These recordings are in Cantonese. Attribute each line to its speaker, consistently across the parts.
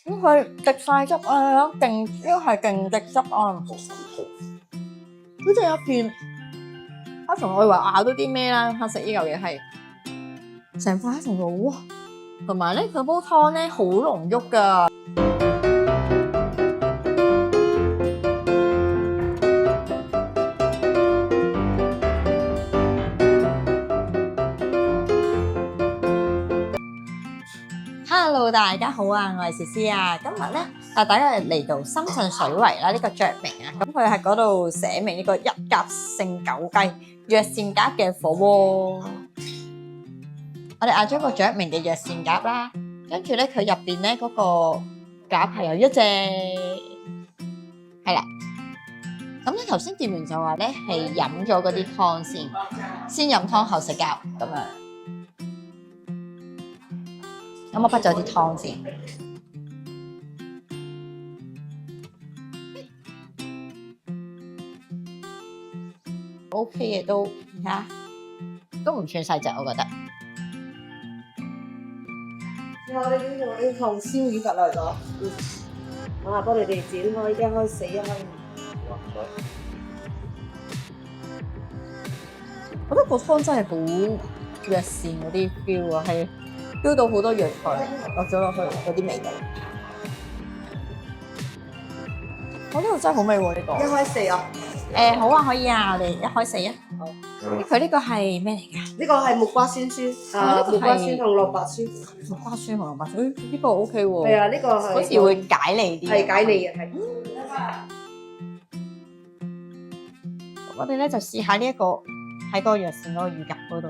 Speaker 1: 佢滴晒汁啊，勁呢個係勁滴汁啊！好似有片，我仲以為咬到啲咩啦，黑色呢嚿嘢係成塊黑松露哇，同埋咧佢煲湯咧好濃郁噶。Hello， 大家好啊，我係詩詩啊。今日咧大家嚟到深圳水圍啦，呢個雀鳴啊，咁佢喺嗰度寫明呢個一甲勝九雞藥膳鴨嘅火鍋。我哋嗌咗個雀鳴嘅藥膳鴨啦，跟住咧佢入邊咧嗰個鴨係有一隻係啦。咁咧頭先店員就話咧係飲咗嗰啲湯先飲湯後食鴨咁樣。咁我滗咗啲湯先，OK 嘅都而家都唔算細隻，我覺得。
Speaker 2: 我哋呢度啲紅燒魚夾嚟咗，啊，幫你哋剪開，一開死一開。
Speaker 1: 我覺得個湯真係好藥膳嗰啲 feel 啊，係 feel 到好多藥材落咗落去嗰啲味道。我呢個真係好味喎，呢個。
Speaker 2: 一開四啊？
Speaker 1: 好啊，可以啊，我哋一開四啊。好。佢呢個係咩嚟㗎？
Speaker 2: 呢個係木瓜鮮酸，木瓜酸同蘿蔔酸。
Speaker 1: 木瓜酸同蘿蔔酸，呢個 OK 喎。
Speaker 2: 係啊，呢個係。
Speaker 1: 好似會解膩啲。係
Speaker 2: 解膩嘅，係。
Speaker 1: 我哋咧就試下呢一個喺個藥膳嗰個乳鴿嗰度。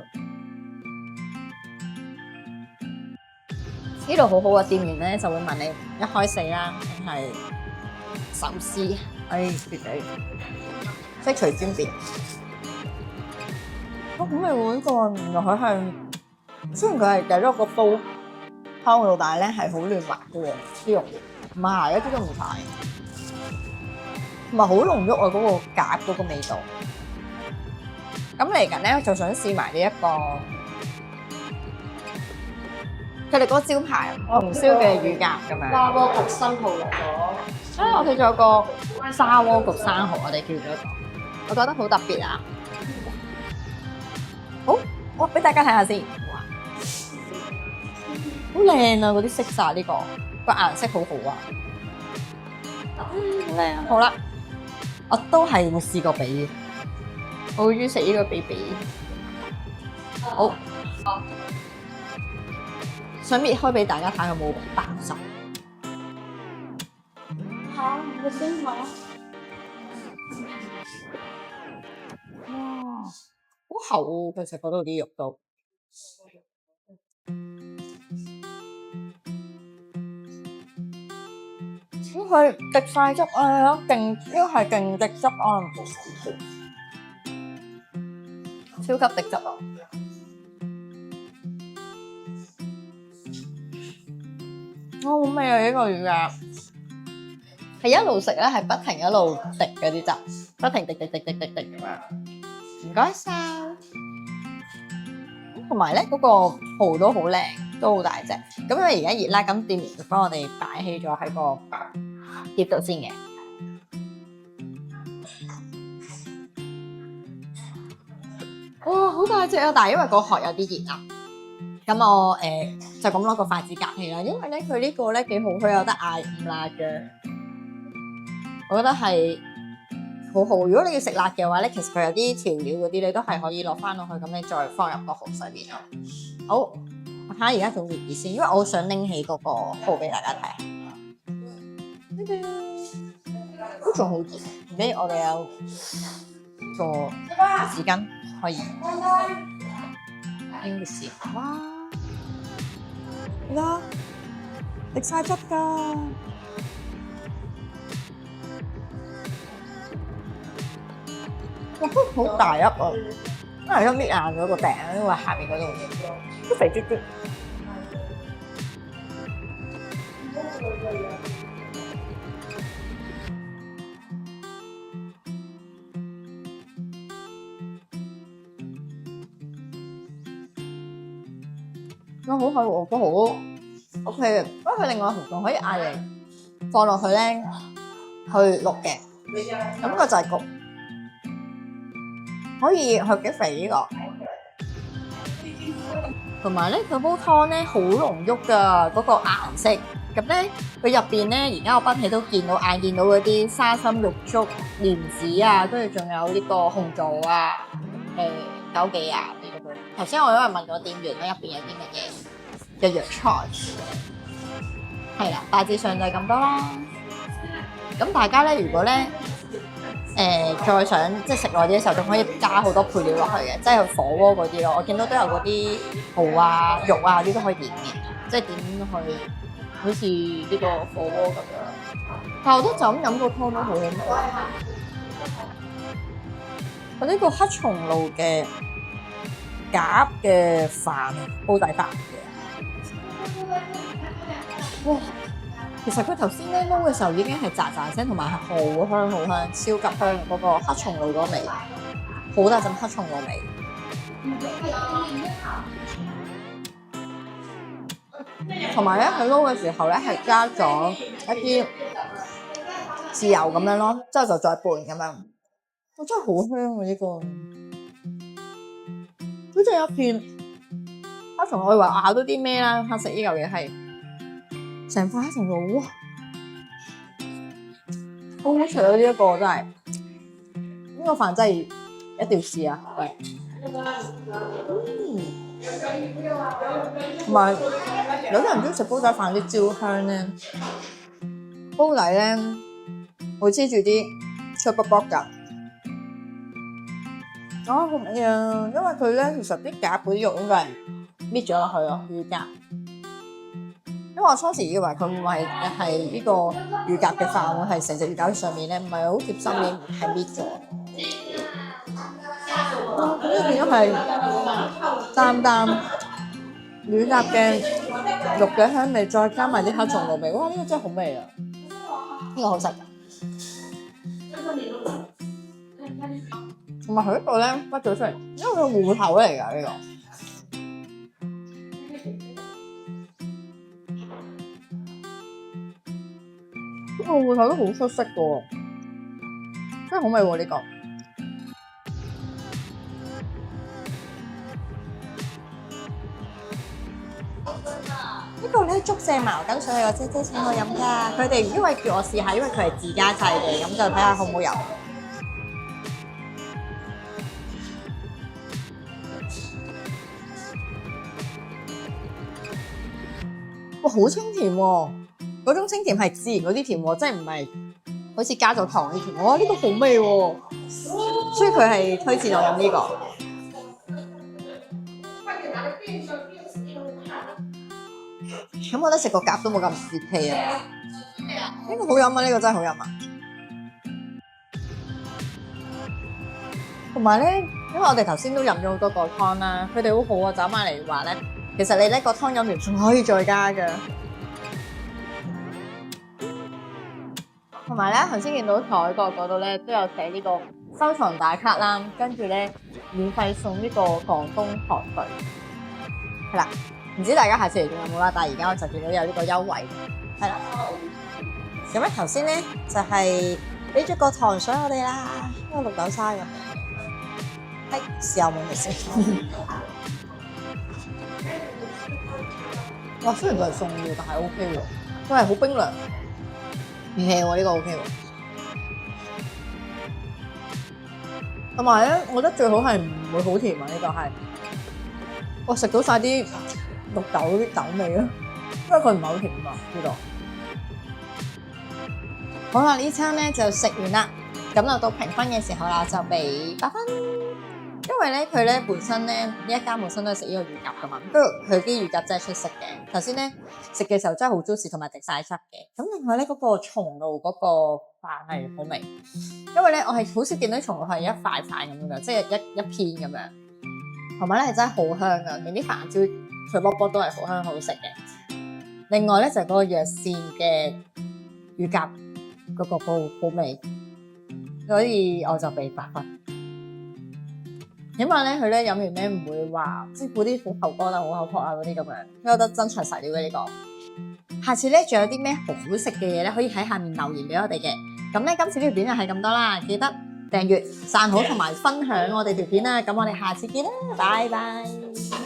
Speaker 1: 呢度好好啊，店員咧就會問你一開四啦，定係壽司？絕對悉隨尊便。好味喎！呢個原來佢係雖然佢係計咗個煲湯嗰度，但係咧係好嫩滑嘅喎，啲肉唔係一啲都唔柴，同埋好濃郁啊！嗰個鴿嗰個味道。咁嚟緊咧就想試埋呢一個佢哋嗰個招牌紅燒嘅乳鴿咁樣。
Speaker 2: 砂鍋焗生蠔入咗。
Speaker 1: 我哋仲有個砂鍋焗生蠔，我哋叫咗個，我覺得好特別啊！好，我俾大家睇下先。哇，好靚啊！嗰啲色澤呢個顏色好好啊，好靚啊！好啦，我都係冇試過俾，我會食呢個比。好，想搣開俾大家睇有冇爆汁。你先話。哇，好厚，其實嗰度啲肉都。佢滴晒汁啊，勁呢個係勁滴汁啊，超級滴汁啊！好味啊！呢個乳鴿係一路食咧，係不停一路滴嗰啲汁，不停滴咁樣。唔該晒。同埋咧，嗰個蠔都好靚，都好大隻。咁因為而家熱啦，咁店員就幫我哋擺起咗喺個碟度先嘅。哇，好大隻啊！但係因為個殼有啲熱啊，咁我就咁攞個筷子夾起啦。因為咧佢呢個咧幾好，佢有得嗌唔辣嘅。我覺得係好好。如果你要食辣嘅話咧，其實佢有啲調料嗰啲，你都係可以落翻落去，咁你再放入個蠔細邊咯。好，我睇下而家仲熱唔熱先，因為我好想拎起嗰個蠔俾大家睇下。都仲好熱，俾我哋有個紙巾可以拎住先。哇！啦，滴晒汁㗎。哇，都好大粒啊！因為都搣硬咗個頂，因為下面嗰度都肥嘟嘟。好好，我覺得好 OK 嘅，佢另外紅仲可以嗌你放落去咧去淥嘅，咁個就係焗，可以佢幾肥呢個。同埋咧，佢煲湯咧好濃郁噶，嗰個顏色。咁咧，佢入邊咧，而家我賓起都見到嗰啲沙參、玉竹、蓮子啊，跟住仲有呢個紅棗啊、枸杞啊呢咁樣。頭先我因為問咗店員咧，入邊有啲乜嘢嘅藥材，係啦，大致上就係咁多啦。咁大家咧，如果咧再想即係食耐啲嘅時候，仲可以加好多配料落去嘅，即係火鍋嗰啲咯。我見到都有嗰啲蠔啊、肉啊啲都可以點嘅，即係點去好似呢個火鍋咁樣。但係我覺得就咁飲個湯都好好味。我呢個黑松露嘅鴿嘅飯，煲底飯嘅，哇！其實佢頭先咧撈嘅時候已經係喳喳聲，同埋係好香好香，超級香嗰個黑松露嗰味，好大陣黑松露味。同埋咧，佢撈嘅時候咧係加咗一啲豉油咁樣咯，之後就再拌咁樣。我真係好香啊！呢個好似有一片黑松露，我以為咬到啲咩啦，黑色呢嚿嘢係。成塊黑松露，哇！好好食啊！呢一個真係，呢個飯真係一定要試啊！喂，同埋有啲人中意食煲仔飯啲焦香咧，煲底咧會黐住啲脆卜卜㗎。啊，好味啊！因為佢咧其實啲鴿嗰啲肉應該係搣咗落去咯，乳鴿。因為我初時以為佢唔係呢個乳鴿嘅飯會係成隻乳鴿喺上面咧，唔係好貼心嘅，係搣咗。哇！咁呢變咗係淡淡乳鴿嘅肉嘅香味，再加埋啲黑松露味，哇！呢個真係好味啊！呢個好食。同埋佢呢個咧剝咗出嚟，因為佢芋頭嚟㗎呢個。呢個芋頭都好出色嘅喎，真係好味喎呢個。呢個咧竹蔗茅根水係我姐姐請我飲㗎，佢哋因為叫我試下，因為佢係自家製嘅，咁就睇下好唔好飲。哇，好清甜喎！嗰種清甜係自然嗰啲甜喎，真係唔係好似加咗糖啲甜。哇！呢個好味喎，所以佢係推薦我飲呢個。咁我覺得食個鴿都冇咁泄氣啊！呢個好飲啊！呢個真係好飲啊！同埋咧，因為我哋頭先都飲咗好多個湯啦，佢哋好好啊，走埋嚟話咧，其實你咧個湯飲完仲可以再加㗎。同埋咧，頭先見到台角嗰度咧都有寫呢個收藏打卡啦，跟住咧免費送呢個廣東糖水，係啦，唔知大家下次嚟仲有冇啦？但係而家我就見到有呢個優惠，係啦。咁咧頭先咧就係俾咗個糖水我哋啦，呢個綠豆沙咁，係試下冇味先。哇，雖然佢係送料，但係 OK 喎，佢係好冰涼。唔 hea 喎，呢個 OK 喎。同埋咧，我覺得最好係唔會好甜啊！呢個係我食到晒啲綠豆啲豆味咯，因為佢唔係好甜啊嘛呢度。好啦，呢餐咧就食完啦，咁就到評分嘅時候啦，就俾8分。因為咧佢咧本身咧呢一間本身都係食呢個乳鴿噶嘛，跟住佢啲乳鴿真係出色嘅。頭先咧食嘅時候真係好 juicy 同埋滴晒汁嘅。咁另外咧嗰個松露嗰個飯係好味，因為咧我係好少見到松露係一塊塊咁樣，即係一片咁樣。同埋咧係真係好香噶，連啲飯焦脆卜卜都係好香好食嘅。另外咧就係嗰個藥膳嘅乳鴿嗰個好味，所以我就俾8分。起碼咧，佢咧飲完咧唔會話即係嗰啲好口乾啊、好口渴啊嗰啲咁樣，因為我覺得真材實料嘅呢個。下次咧仲有啲咩好食嘅嘢咧，可以喺下面留言俾我哋嘅。咁咧今次呢條片就係咁多啦，記得訂閱、讚好同埋分享我哋條片啦。咁我哋下次見啦，拜拜。